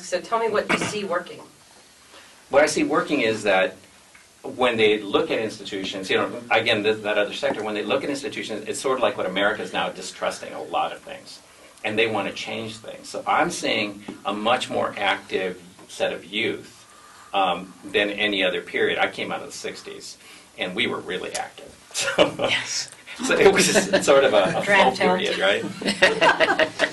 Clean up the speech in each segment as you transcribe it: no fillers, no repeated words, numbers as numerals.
So tell me what you see working. What I see working is that when they look at institutions, again, that other sector, when they look at institutions, it's sort of like what America is now distrusting a lot of things. And they want to change things. So I'm seeing a much more active set of youth than any other period. I came out of the 60s, and we were really active. So, yes. So it was sort of a flow Draft period, right?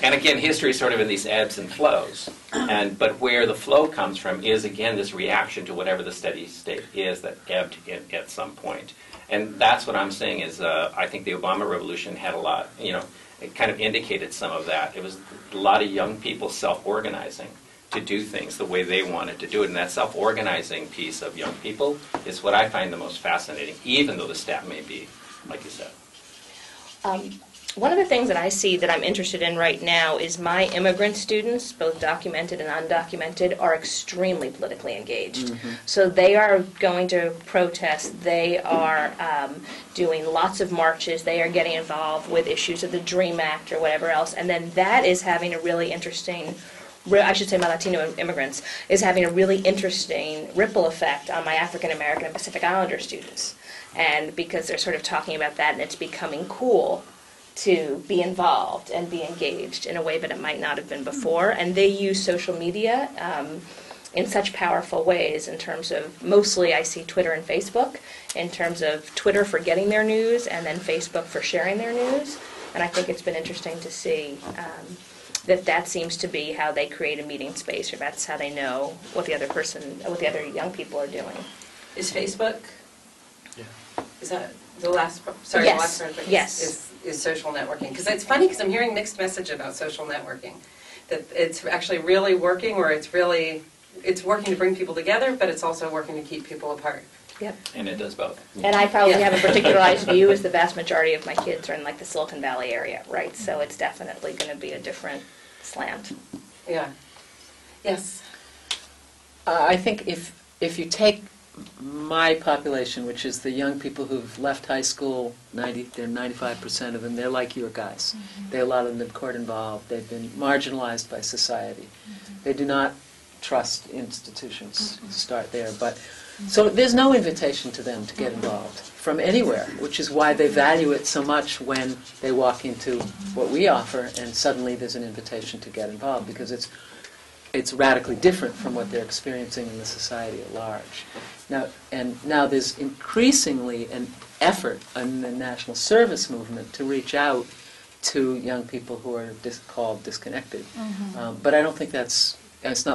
And again, history is sort of in these ebbs and flows. But where the flow comes from is, again, this reaction to whatever the steady state is that ebbed at some point. And that's what I'm saying is I think the Obama revolution had a lot, it kind of indicated some of that. It was a lot of young people self-organizing to do things the way they wanted to do it. And that self-organizing piece of young people is what I find the most fascinating, even though the stat may be, like you said. One of the things that I see that I'm interested in right now is my immigrant students, both documented and undocumented, are extremely politically engaged. Mm-hmm. So they are going to protest, they are doing lots of marches, they are getting involved with issues of the DREAM Act or whatever else, and then that is having a really interesting, I should say my Latino immigrants, is having a really interesting ripple effect on my African American and Pacific Islander students. And because they're sort of talking about that and it's becoming cool to be involved and be engaged in a way that it might not have been before. And they use social media in such powerful ways in terms of, mostly I see Twitter and Facebook, in terms of Twitter for getting their news and then Facebook for sharing their news. And I think it's been interesting to see that seems to be how they create a meeting space, or that's how they know what the other young people are doing. Is Facebook? Yeah. Is that the last? Sorry, yes. The last part. But yes. Is social networking? Because it's funny because I'm hearing mixed message about social networking. That it's actually really working, or it's working to bring people together, but it's also working to keep people apart. Yep. And it does both. And I probably have a particularized view, as the vast majority of my kids are in like the Silicon Valley area, right? So it's definitely going to be a different slant. Yeah. Yes. I think if you take my population, which is the young people who've left high school, they're 95% of them, they're like your guys. Mm-hmm. A lot of them have been court involved. They've been marginalized by society. Mm-hmm. They do not trust institutions. Mm-hmm. Start there. But so there's no invitation to them to get involved from anywhere, which is why they value it so much when they walk into what we offer and suddenly there's an invitation to get involved, because it's radically different from what they're experiencing in the society at large. Now there's increasingly an effort in the national service movement to reach out to young people who are called disconnected. Mm-hmm. But I don't think it's not